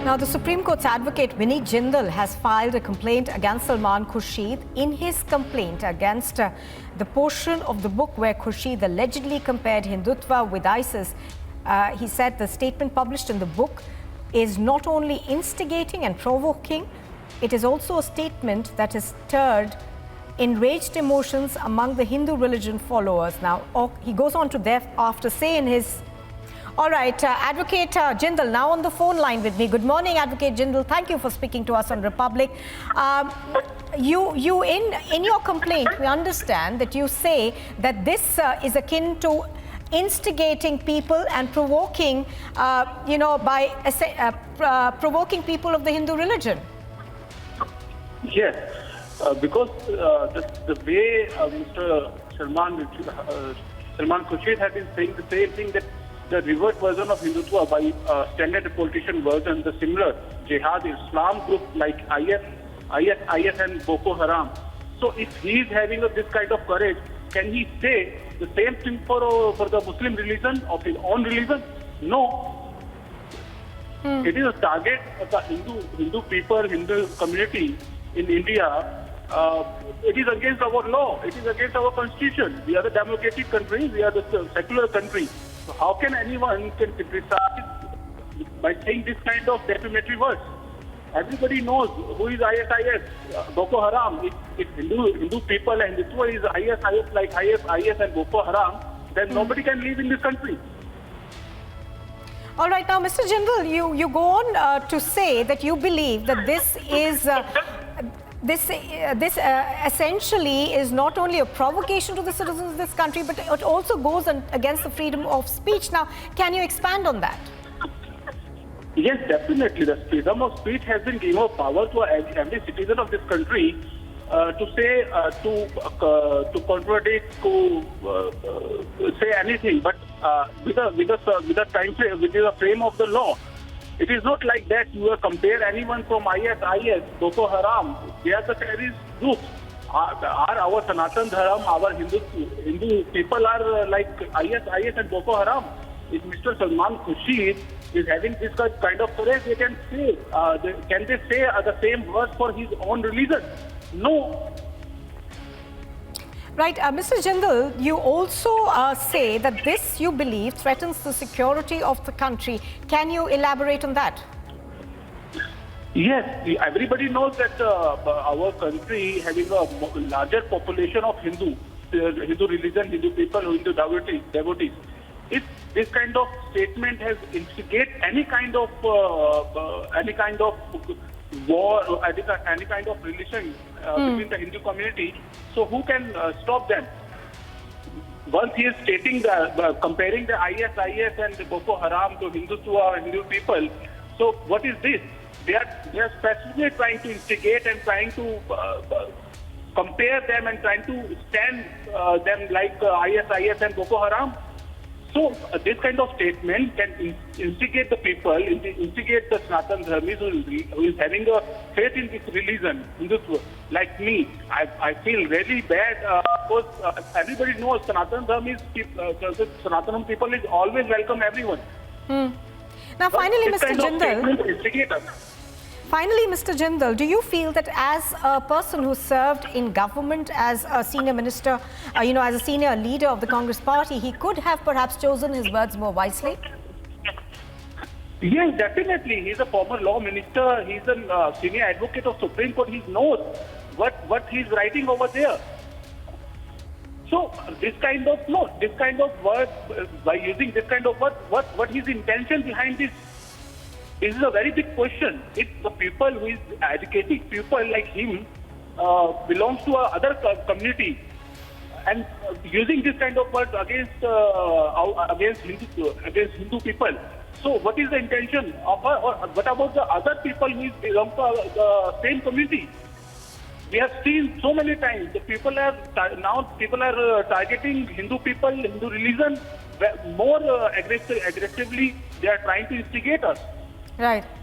Now, the Supreme Court's advocate Vineet Jindal has filed a complaint against Salman Khurshid. In his complaint against the portion of the book where Khurshid allegedly compared Hindutva with ISIS, he said the statement published in the book is not only instigating and provoking, it is also a statement that has stirred enraged emotions among the Hindu religion followers. Now, he goes on to thereafter say in his... All right, Advocate Jindal now on the phone line with me. Good morning, Advocate Jindal. Thank you for speaking to us on Republic. You in your complaint, we understand that you say that this is akin to instigating people and provoking, provoking people of the Hindu religion. Yes, because the way Mr. Salman Khurshid has been saying the same thing, that the revert version of Hindutva by standard politician version, the similar Jihad Islam group like IS and Boko Haram. So if he is having this kind of courage, can he say the same thing for the Muslim religion of his own religion? No. It is a target of the Hindu people, Hindu community in India. It is against our law. It is against our constitution. We are the democratic country. We are the secular country. So how can anyone criticize by saying this kind of defamatory words? Everybody knows who is ISIS, Boko Haram. If Hindu people and Hindutva is ISIS like IS and Boko Haram, then nobody can live in this country. All right, now, Mr. Jindal, you go on to say that you believe that this is... This essentially is not only a provocation to the citizens of this country, but it also goes against the freedom of speech. Now, can you expand on that? Yes, definitely. The freedom of speech has been given power to every citizen of this country to say, to contradict, to say anything, but with a time frame, within the frame of the law. It is not like that you compare anyone from IS, Boko Haram. They are the terrorist groups. Our Sanatan Dharam, our Hindu people are like IS and Boko Haram. If Mr. Salman Khurshid is having this kind of courage, they can say, can they say the same words for his own religion? No. Right, Mr. Jindal, you also say that this, you believe, threatens the security of the country. Can you elaborate on that? Yes, everybody knows that our country having a larger population of Hindu religion, Hindu people, Hindu devotees. If this kind of statement has instigate any kind of war or any kind of relation between the Hindu community, so who can stop them? Once he is stating comparing the ISIS and the Boko Haram to Hindu people, so what is this? They are specifically trying to instigate and trying to compare them and trying to stand them like ISIS and Boko Haram. So this kind of statement can instigate the people, instigate the Sanatan Dharmis who is having a faith in this religion, Hindutva. Like me, I feel really bad because everybody knows Sanatan Sanatan people is always welcome everyone. Now, finally, Mr. Jindal. Finally, Mr. Jindal, do you feel that as a person who served in government as a senior minister, as a senior leader of the Congress party, he could have perhaps chosen his words more wisely? Yes, definitely. He's a former law minister. He's a senior advocate of Supreme Court. He knows what he's writing over there. So this kind of words, by using this kind of words, what his intention behind this? This is a very big question. If the people who is educating people like him belongs to other community and using this kind of words against Hindu people, so what is the intention of her? Or what about the other people who belong to the same community? We have seen so many times the people are targeting Hindu people, Hindu religion more aggressively. They are trying to instigate us. Right.